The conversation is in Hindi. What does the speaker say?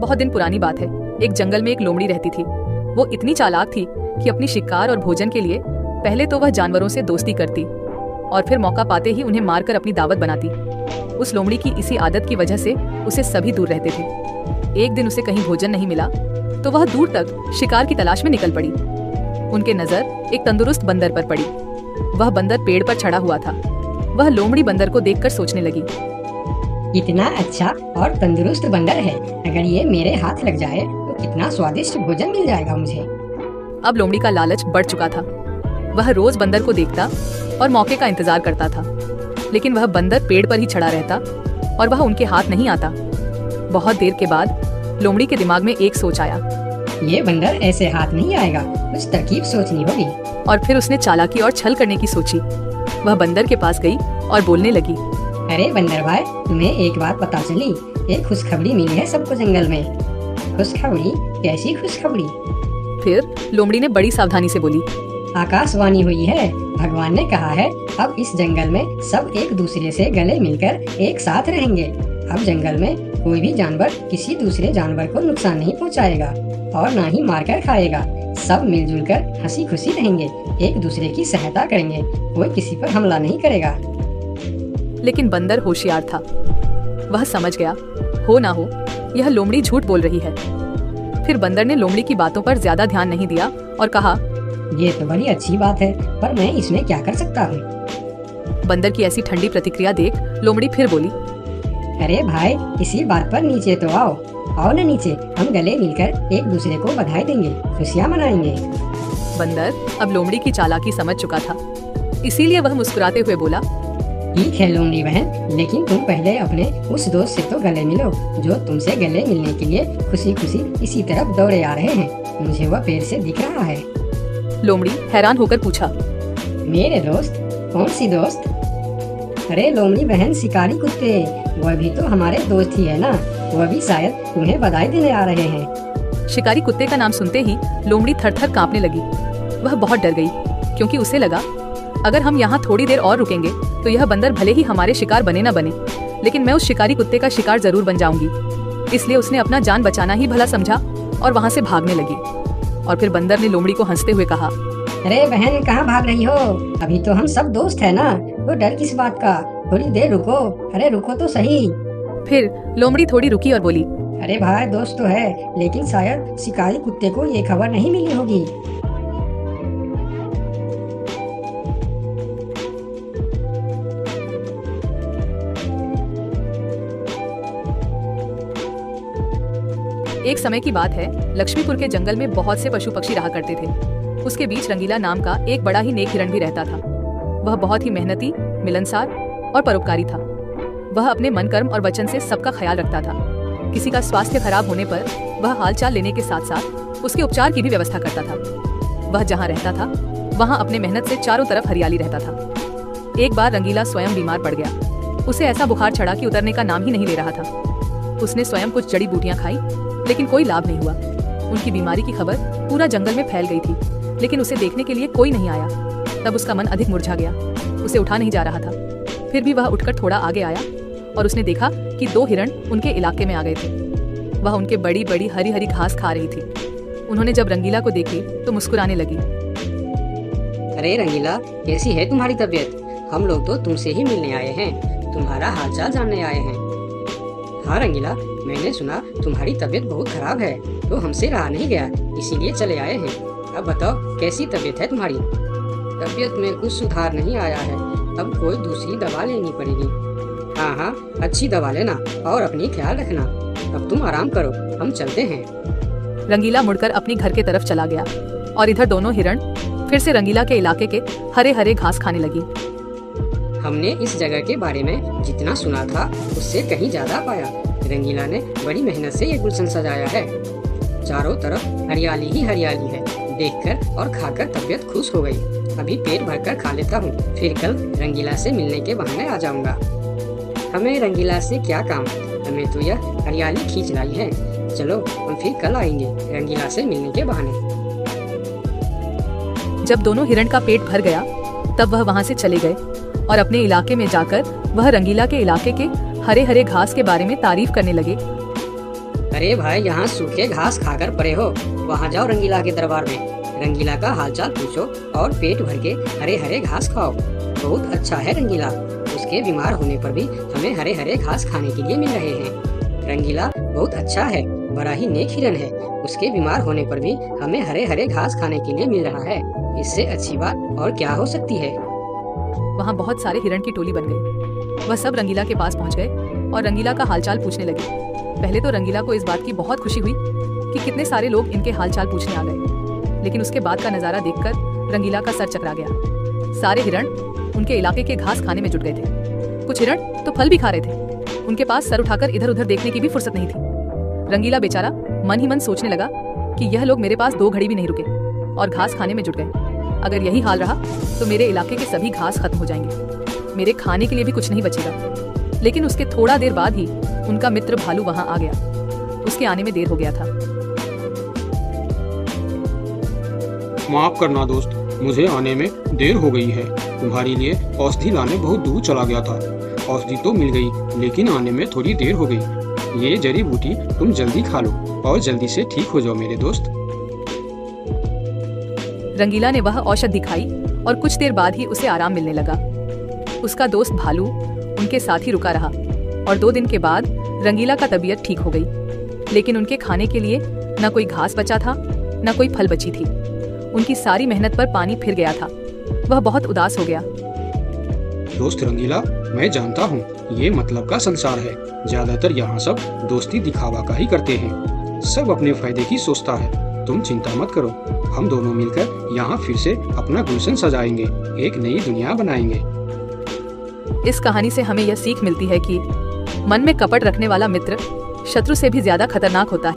बहुत दिन पुरानी बात है। एक जंगल में एक लोमड़ी रहती थी। वो इतनी चालाक थी कि अपनी शिकार और भोजन के लिए पहले तो वह जानवरों से दोस्ती करती और फिर मौका पाते ही उन्हें मारकर अपनी दावत बनाती। उस लोमड़ी की इसी आदत की वजह से उसे सभी दूर रहते थे। एक दिन उसे कहीं भोजन नहीं मिला तो वह दूर तक शिकार की तलाश में निकल पड़ी। उनके नजर एक तंदुरुस्त बंदर पर पड़ी। वह बंदर पेड़ पर चढ़ा हुआ था। वह लोमड़ी बंदर को देखकर सोचने लगी, इतना अच्छा और तंदुरुस्त बंदर है, अगर ये मेरे हाथ लग जाए तो कितना स्वादिष्ट भोजन मिल जाएगा मुझे। अब लोमड़ी का लालच बढ़ चुका था। वह रोज बंदर को देखता और मौके का इंतजार करता था, लेकिन वह बंदर पेड़ पर ही चढ़ा रहता और वह उनके हाथ नहीं आता। बहुत देर के बाद लोमड़ी के दिमाग में एक सोच आया। ये बंदर ऐसे हाथ नहीं आएगा, कुछ तरकीब सोचनी होगी। और फिर उसने चालाकी और छल करने की सोची। वह बंदर के पास गई और बोलने लगी, अरे बंदर भाई, तुम्हें एक बात पता चली? एक खुशखबरी मिली है सबको जंगल में। खुशखबरी? कैसी खुशखबरी? फिर लोमड़ी ने बड़ी सावधानी से बोली, आकाशवाणी हुई है। भगवान ने कहा है अब इस जंगल में सब एक दूसरे से गले मिलकर एक साथ रहेंगे। अब जंगल में कोई भी जानवर किसी दूसरे जानवर को नुकसान नहीं पहुंचाएगा और ना ही मारकर खाएगा। सब मिलजुल कर हंसी खुशी रहेंगे, एक दूसरे की सहायता करेंगे, कोई किसी पर हमला नहीं करेगा। लेकिन बंदर होशियार था। वह समझ गया, हो ना हो यह लोमड़ी झूठ बोल रही है। फिर बंदर ने लोमड़ी की बातों पर ज्यादा ध्यान नहीं दिया और कहा, ये तो बड़ी अच्छी बात है, पर मैं इसमें क्या कर सकता हूँ? बंदर की ऐसी ठंडी प्रतिक्रिया देख लोमड़ी फिर बोली, अरे भाई, इसी बात पर नीचे तो आओ। आओ न नीचे, हम गले मिलकर एक दूसरे को बधाई देंगे, खुशियाँ मनाएंगे। बंदर अब लोमड़ी की चालाकी समझ चुका था, इसीलिए वह मुस्कुराते हुए बोला, ठीक है लोमड़ी बहन, लेकिन तुम पहले अपने उस दोस्त से तो गले मिलो जो तुमसे गले मिलने के लिए खुशी खुशी इसी तरफ दौड़े आ रहे हैं। मुझे वह पेड़ से दिख रहा है। लोमड़ी हैरान होकर पूछा, मेरे दोस्त? कौन सी दोस्त? अरे लोमड़ी बहन, शिकारी कुत्ते, वह भी तो हमारे दोस्त ही है ना। वह भी शायद तुम्हें बधाई देने आ रहे हैं। शिकारी कुत्ते का नाम सुनते ही लोमड़ी थर-थर कांपने लगी। वह बहुत डर गई, क्योंकि उसे लगा अगर हम यहाँ थोड़ी देर और रुकेंगे तो यह बंदर भले ही हमारे शिकार बने न बने, लेकिन मैं उस शिकारी कुत्ते का शिकार जरूर बन जाऊंगी। इसलिए उसने अपना जान बचाना ही भला समझा और वहाँ से भागने लगी। और फिर बंदर ने लोमड़ी को हंसते हुए कहा, अरे बहन, कहाँ भाग रही हो? अभी तो हम सब दोस्त है ना, तो डर किस बात का? थोड़ी देर रुको। अरे रुको तो सही। फिर लोमड़ी थोड़ी रुकी और बोली, अरे भाई, दोस्त तो है, लेकिन शायद शिकारी कुत्ते को ये खबर नहीं मिली होगी। एक समय की बात है, लक्ष्मीपुर के जंगल में बहुत से पशु पक्षी रहा करते थे। उसके बीच रंगीला नाम का एक बड़ा ही नेक हिरण भी रहता था। वह बहुत ही मेहनती, मिलनसार और परोपकारी था। वह अपने मन, कर्म और वचन से सबका ख्याल रखता था। किसी का स्वास्थ्य खराब होने पर वह हालचाल लेने के साथ साथ उसके उपचार की भी व्यवस्था करता था। वह जहाँ रहता था वहाँ अपने मेहनत से चारों तरफ हरियाली रहता था। एक बार रंगीला स्वयं बीमार पड़ गया। उसे ऐसा बुखार चढ़ा कि उतरने का नाम ही नहीं ले रहा था। उसने स्वयं कुछ जड़ी बूटियां खाई, लेकिन कोई लाभ नहीं हुआ। उनकी बीमारी की खबर पूरा जंगल में फैल गई थी, लेकिन उसे देखने के लिए कोई नहीं आया। तब उसका मन अधिक मुरझा गया। उसे उठा नहीं जा रहा था। फिर भी वह उठकर थोड़ा आगे आया और उसने देखा कि 2 हिरण उनके इलाके में आ गए थे। वह उनके बड़ी बड़ी हरी हरी घास खा रही थी। उन्होंने जब रंगीला को देखी तो मुस्कुराने लगी। अरे रंगीला, कैसी है तुम्हारी तबीयत? हम लोग तो तुमसे ही मिलने आए हैं, तुम्हारा हालचाल जानने आए हैं। हाँ रंगीला, मैंने सुना तुम्हारी तबीयत बहुत खराब है, तो हमसे रहा नहीं गया, इसीलिए चले आए हैं। अब बताओ, कैसी तबीयत है तुम्हारी? तबीयत में कुछ सुधार नहीं आया है, अब कोई दूसरी दवा लेनी पड़ेगी। हाँ हाँ, अच्छी दवा लेना और अपनी ख्याल रखना। अब तुम आराम करो, हम चलते हैं। रंगीला मुड़कर अपनी घर के तरफ चला गया और इधर दोनों हिरण फिर से रंगीला के इलाके के हरे हरे घास खाने लगी। हमने इस जगह के बारे में जितना सुना था उससे कहीं ज्यादा पाया। रंगीला ने बड़ी मेहनत से ये गुलशन सजाया है। चारों तरफ हरियाली ही हरियाली है। देखकर और खाकर तबीयत खुश हो गई। अभी पेट भरकर खा लेता हूँ, फिर कल रंगीला से मिलने के बहाने आ जाऊंगा। हमें रंगीला से क्या काम, हमें तो यह हरियाली खींच लाई है। चलो हम फिर कल आएंगे रंगीला से मिलने के बहाने। जब दोनों हिरण का पेट भर गया तब वह वहाँ से चले गए और अपने इलाके में जाकर वह रंगीला के इलाके के हरे हरे घास के बारे में तारीफ करने लगे। अरे भाई, यहाँ सूखे घास खाकर पड़े हो, वहाँ जाओ रंगीला के दरबार में। रंगीला का हालचाल पूछो और पेट भर के हरे हरे घास खाओ। बहुत अच्छा है रंगीला, उसके बीमार होने पर भी हमें हरे हरे घास खाने के लिए मिल रहे हैं। रंगीला बहुत अच्छा है, बड़ा ही नेक हिरन है, उसके बीमार होने पर भी हमें हरे हरे घास खाने के लिए मिल रहा है। इससे अच्छी बात और क्या हो सकती है। वहाँ बहुत सारे हिरण की टोली बन गई। वह सब रंगीला के पास पहुँच गए और रंगीला का हालचाल पूछने लगे। पहले तो रंगीला को इस बात की बहुत खुशी हुई कि कितने सारे लोग इनके हालचाल पूछने आ गए, लेकिन उसके बाद का नज़ारा देखकर रंगीला का सर चकरा गया। सारे हिरण उनके इलाके के घास खाने में जुट गए थे। कुछ हिरण तो फल भी खा रहे थे। उनके पास सर उठाकर इधर उधर देखने की भी फुर्सत नहीं थी। रंगीला बेचारा मन ही मन सोचने लगा कि यह लोग मेरे पास 2 घड़ी भी नहीं रुके और घास खाने में जुट गए। अगर यही हाल रहा तो मेरे इलाके के सभी घास खत्म हो जाएंगे, मेरे खाने के लिए भी कुछ नहीं बचेगा। लेकिन उसके थोड़ा देर बाद ही उनका मित्र भालू वहां आ गया। उसके आने में देर हो गया था। माफ करना दोस्त, मुझे आने में देर हो गई है। तुम्हारे लिए औषधि लाने बहुत दूर चला गया था। औषधि तो मिल गई, लेकिन आने में थोड़ी देर हो गई। ये जड़ी बूटी तुम जल्दी खा लो और जल्दी से ठीक हो जाओ मेरे दोस्त। रंगीला ने वह औषधि खाई और कुछ देर बाद ही उसे आराम मिलने लगा। उसका दोस्त भालू उनके साथ ही रुका रहा और 2 दिन के बाद रंगीला का तबीयत ठीक हो गई। लेकिन उनके खाने के लिए न कोई घास बचा था, न कोई फल बची थी। उनकी सारी मेहनत पर पानी फिर गया था। वह बहुत उदास हो गया। दोस्त रंगीला, मैं जानता हूँ ये मतलब का संसार है। ज्यादातर यहाँ सब दोस्ती दिखावा का ही करते हैं। सब अपने फायदे की सोचता है। तुम चिंता मत करो, हम दोनों मिलकर यहाँ फिर से अपना गुलशन सजाएंगे, एक नई दुनिया बनाएंगे। इस कहानी से हमें यह सीख मिलती है कि मन में कपट रखने वाला मित्र शत्रु से भी ज्यादा खतरनाक होता है।